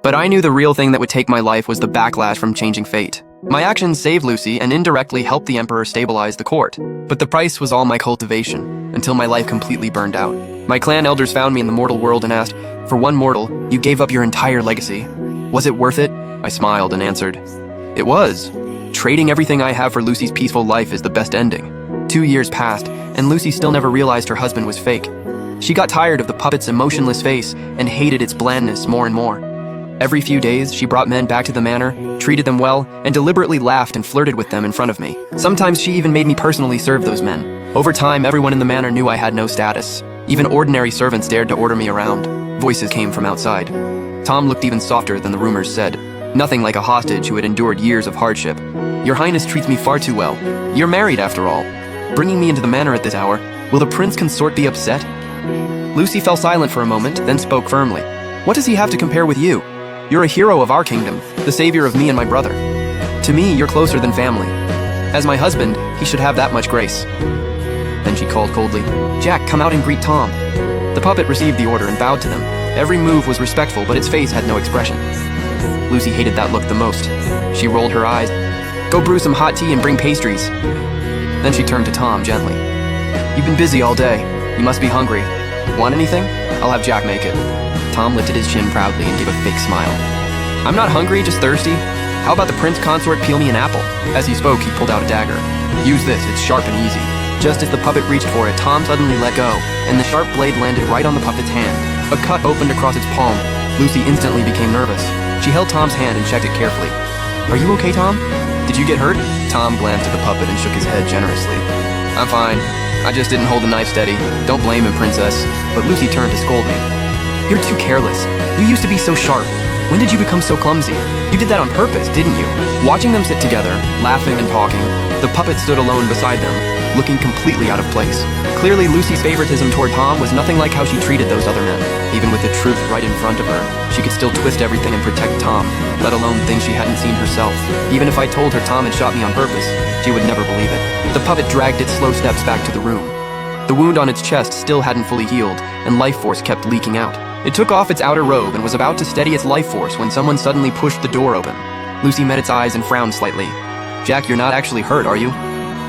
But I knew the real thing that would take my life was the backlash from changing fate. My actions saved Lucy and indirectly helped the Emperor stabilize the court. But the price was all my cultivation, until my life completely burned out. My clan elders found me in the mortal world and asked, "For one mortal, you gave up your entire legacy. Was it worth it?" I smiled and answered, "It was. Trading everything I have for Lucy's peaceful life is the best ending." 2 years passed, and Lucy still never realized her husband was fake. She got tired of the puppet's emotionless face and hated its blandness more and more. Every few days, she brought men back to the manor, treated them well, and deliberately laughed and flirted with them in front of me. Sometimes she even made me personally serve those men. Over time, everyone in the manor knew I had no status. Even ordinary servants dared to order me around. Voices came from outside. Tom looked even softer than the rumors said. Nothing like a hostage who had endured years of hardship. "Your Highness treats me far too well. You're married, after all. Bringing me into the manor at this hour, will the prince consort be upset?" Lucy fell silent for a moment, then spoke firmly. "What does he have to compare with you? You're a hero of our kingdom, the savior of me and my brother. To me, you're closer than family. As my husband, he should have that much grace." Then she called coldly, "Jack, come out and greet Tom." The puppet received the order and bowed to them. Every move was respectful, but its face had no expression. Lucy hated that look the most. She rolled her eyes. "Go brew some hot tea and bring pastries." Then she turned to Tom gently. "You've been busy all day. You must be hungry. Want anything? I'll have Jack make it." Tom lifted his chin proudly and gave a fake smile. "I'm not hungry, just thirsty. How about the prince consort peel me an apple?" As he spoke, he pulled out a dagger. "Use this, it's sharp and easy." Just as the puppet reached for it, Tom suddenly let go, and the sharp blade landed right on the puppet's hand. A cut opened across its palm. Lucy instantly became nervous. She held Tom's hand and checked it carefully. "Are you okay, Tom? Did you get hurt?" Tom glanced at the puppet and shook his head generously. "I'm fine. I just didn't hold the knife steady. Don't blame him, Princess." But Lucy turned to scold me. "You're too careless. You used to be so sharp. When did you become so clumsy? You did that on purpose, didn't you?" Watching them sit together, laughing and talking, the puppet stood alone beside them, looking completely out of place. Clearly, Lucy's favoritism toward Tom was nothing like how she treated those other men. Even with the truth right in front of her, she could still twist everything and protect Tom, let alone things she hadn't seen herself. Even if I told her Tom had shot me on purpose, she would never believe it. The puppet dragged its slow steps back to the room. The wound on its chest still hadn't fully healed, and life force kept leaking out. It took off its outer robe and was about to steady its life force when someone suddenly pushed the door open. Lucy met its eyes and frowned slightly. "Jack, you're not actually hurt, are you?"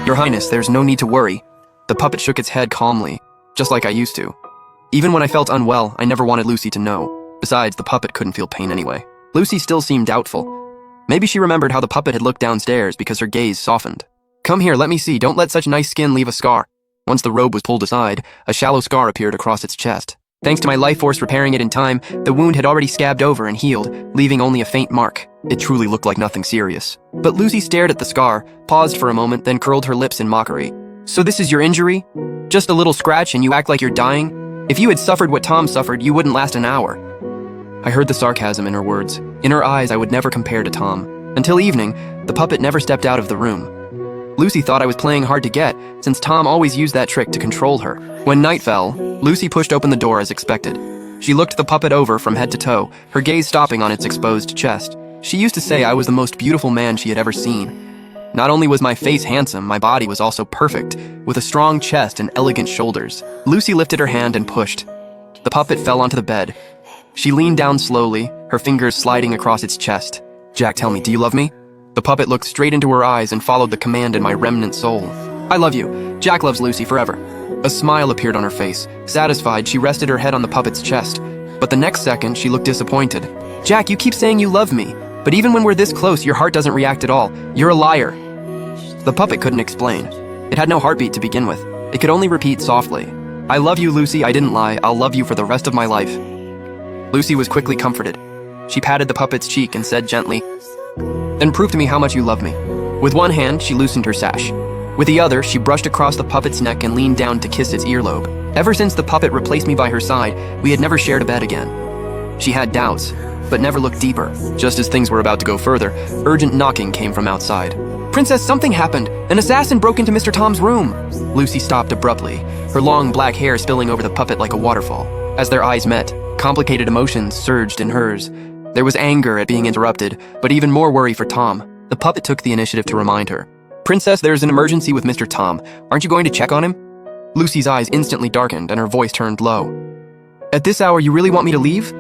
"Your Highness, there's no need to worry." The puppet shook its head calmly, just like I used to. Even when I felt unwell, I never wanted Lucy to know. Besides, the puppet couldn't feel pain anyway. Lucy still seemed doubtful. Maybe she remembered how the puppet had looked downstairs because her gaze softened. "Come here, let me see. Don't let such nice skin leave a scar." Once the robe was pulled aside, a shallow scar appeared across its chest. Thanks to my life force repairing it in time, the wound had already scabbed over and healed, leaving only a faint mark. It truly looked like nothing serious. But Lucy stared at the scar, paused for a moment, then curled her lips in mockery. "So this is your injury? Just a little scratch and you act like you're dying? If you had suffered what Tom suffered, you wouldn't last an hour." I heard the sarcasm in her words. In her eyes, I would never compare to Tom. Until evening, the puppet never stepped out of the room. Lucy thought I was playing hard to get, since Tom always used that trick to control her. When night fell, Lucy pushed open the door as expected. She looked the puppet over from head to toe, her gaze stopping on its exposed chest. She used to say I was the most beautiful man she had ever seen. Not only was my face handsome, my body was also perfect, with a strong chest and elegant shoulders. Lucy lifted her hand and pushed. The puppet fell onto the bed. She leaned down slowly, her fingers sliding across its chest. "Jack, tell me, do you love me?" The puppet looked straight into her eyes and followed the command in my remnant soul. "I love you. Jack loves Lucy forever." A smile appeared on her face. Satisfied, she rested her head on the puppet's chest. But the next second, she looked disappointed. "Jack, you keep saying you love me, but even when we're this close, your heart doesn't react at all. You're a liar." The puppet couldn't explain. It had no heartbeat to begin with. It could only repeat softly, "I love you, Lucy. I didn't lie. I'll love you for the rest of my life." Lucy was quickly comforted. She patted the puppet's cheek and said gently, "Then prove to me how much you love me." With one hand, she loosened her sash. With the other, she brushed across the puppet's neck and leaned down to kiss its earlobe. Ever since the puppet replaced me by her side, we had never shared a bed again. She had doubts, but never looked deeper. Just as things were about to go further, urgent knocking came from outside. "Princess, something happened! An assassin broke into Mr. Tom's room!" Lucy stopped abruptly, her long black hair spilling over the puppet like a waterfall. As their eyes met, complicated emotions surged in hers. There was anger at being interrupted, but even more worry for Tom. The puppet took the initiative to remind her. "Princess, there's an emergency with Mr. Tom. Aren't you going to check on him?" Lucy's eyes instantly darkened and her voice turned low. "At this hour, you really want me to leave?"